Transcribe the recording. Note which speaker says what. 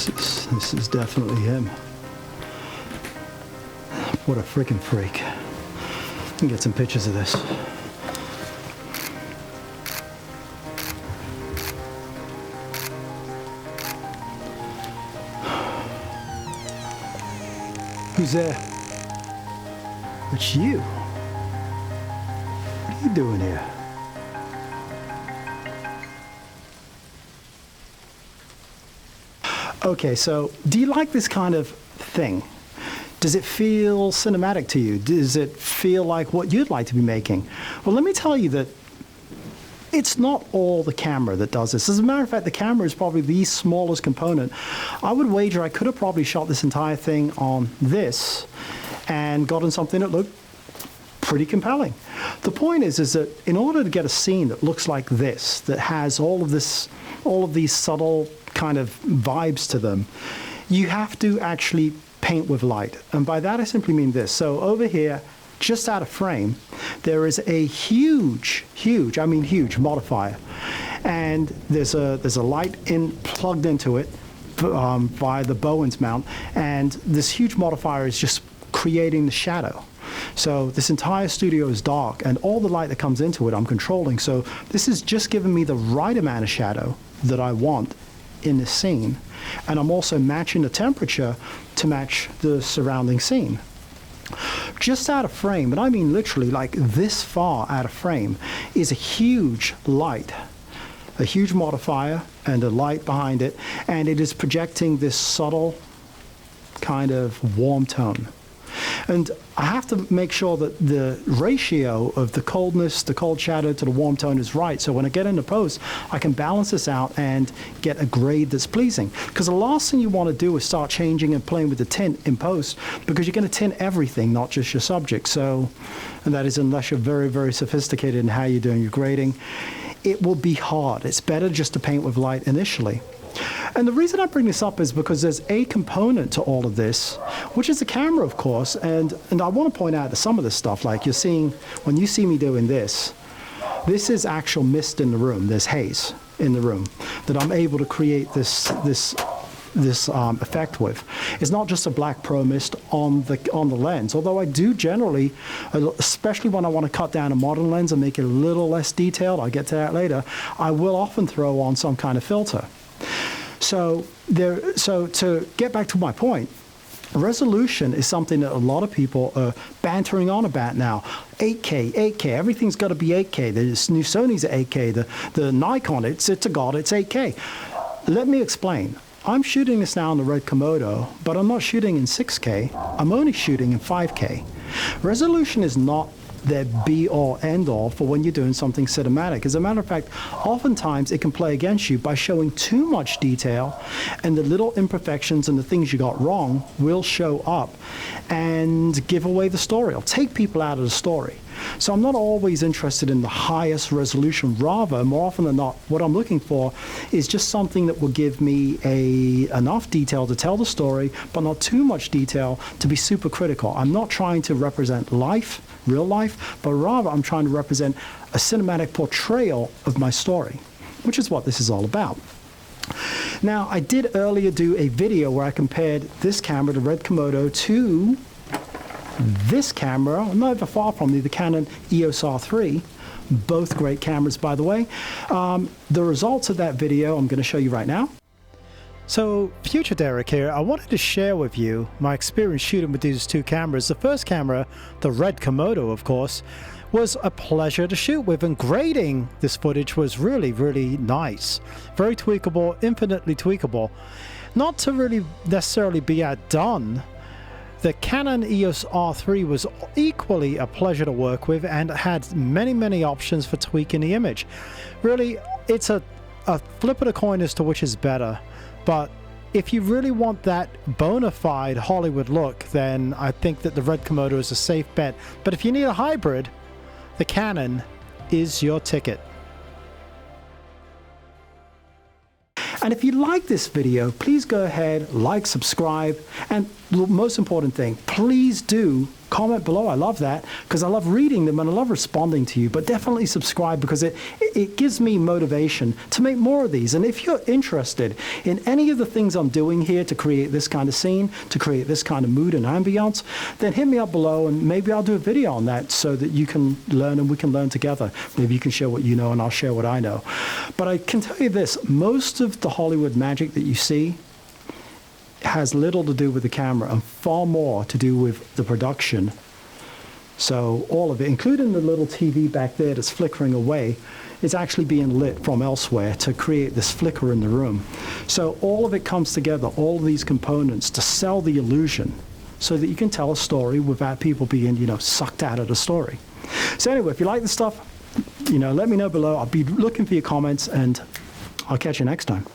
Speaker 1: This is definitely him. What a freaking freak. Let me get some pictures of this. Who's there? It's you. What are you doing here? Okay, so do you like this kind of thing? Does it feel cinematic to you? Does it feel like what you'd like to be making? Well, let me tell you that it's not all the camera that does this. As a matter of fact, the camera is probably the smallest component. I would wager I could have probably shot this entire thing on this and gotten something that looked pretty compelling. The point is that in order to get a scene that looks like this, that has all of these subtle kind of vibes to them, you have to actually paint with light. And by that I simply mean this. So over here, just out of frame, there is a huge modifier, and there's a light plugged into it via the Bowens mount, and this huge modifier is just creating the shadow. So this entire studio is dark, and all the light that comes into it I'm controlling. So this is just giving me the right amount of shadow that I want in this scene, and I'm also matching the temperature to match the surrounding scene. Just out of frame, and I mean literally like this far out of frame, is a huge light, a huge modifier and a light behind it, and it is projecting this subtle kind of warm tone. And I have to make sure that the ratio of the coldness, the cold shadow to the warm tone is right. So when I get into post, I can balance this out and get a grade that's pleasing. Because the last thing you want to do is start changing and playing with the tint in post, because you're going to tint everything, not just your subject. So, and that is unless you're very, very sophisticated in how you're doing your grading, it will be hard. It's better just to paint with light initially. And the reason I bring this up is because there's a component to all of this, which is the camera, of course, and I want to point out that some of this stuff, like you're seeing, when you see me doing this is actual mist in the room, there's haze in the room, that I'm able to create this effect with. It's not just a black pro mist on the lens, although I do generally, especially when I want to cut down a modern lens and make it a little less detailed, I'll get to that later, I will often throw on some kind of filter. So to get back to my point, resolution is something that a lot of people are bantering on about now. 8K, everything's got to be 8K. The new Sony's at 8K, the Nikon, it's a god, it's 8K. Let me explain. I'm shooting this now on the Red Komodo, but I'm not shooting in 6K. I'm only shooting in 5K. Resolution is not their be-all, end-all for when you're doing something cinematic. As a matter of fact, oftentimes it can play against you by showing too much detail, and the little imperfections and the things you got wrong will show up and give away the story, or take people out of the story. So I'm not always interested in the highest resolution. Rather, more often than not, what I'm looking for is just something that will give me enough detail to tell the story, but not too much detail to be super critical. I'm not trying to represent life, real life, but rather I'm trying to represent a cinematic portrayal of my story, which is what this is all about. Now, I did earlier do a video where I compared this camera, the Red Komodo, to this camera, not far from me, the Canon EOS R3, both great cameras, by the way. The results of that video I'm going to show you right now. So, Future Derek here, I wanted to share with you my experience shooting with these two cameras. The first camera, the Red Komodo, of course, was a pleasure to shoot with, and grading this footage was really, really nice. Very tweakable, infinitely tweakable. Not to really necessarily be outdone, the Canon EOS R3 was equally a pleasure to work with and had many, many options for tweaking the image. Really, it's a flip of the coin as to which is better. But if you really want that bona fide Hollywood look, then I think that the Red Komodo is a safe bet. But if you need a hybrid, the Canon is your ticket. And if you like this video, please go ahead, like, subscribe, and the most important thing, please do comment below. I love that because I love reading them and I love responding to you. But definitely subscribe because it gives me motivation to make more of these. And if you're interested in any of the things I'm doing here to create this kind of scene, to create this kind of mood and ambiance, then hit me up below and maybe I'll do a video on that so that you can learn and we can learn together. Maybe you can share what you know and I'll share what I know. But I can tell you this, most of the Hollywood magic that you see has little to do with the camera and far more to do with the production. So all of it, including the little TV back there that's flickering away, is actually being lit from elsewhere to create this flicker in the room. So all of it comes together, all of these components, to sell the illusion so that you can tell a story without people being, sucked out of the story. So anyway, if you like the stuff, let me know below. I'll be looking for your comments and I'll catch you next time.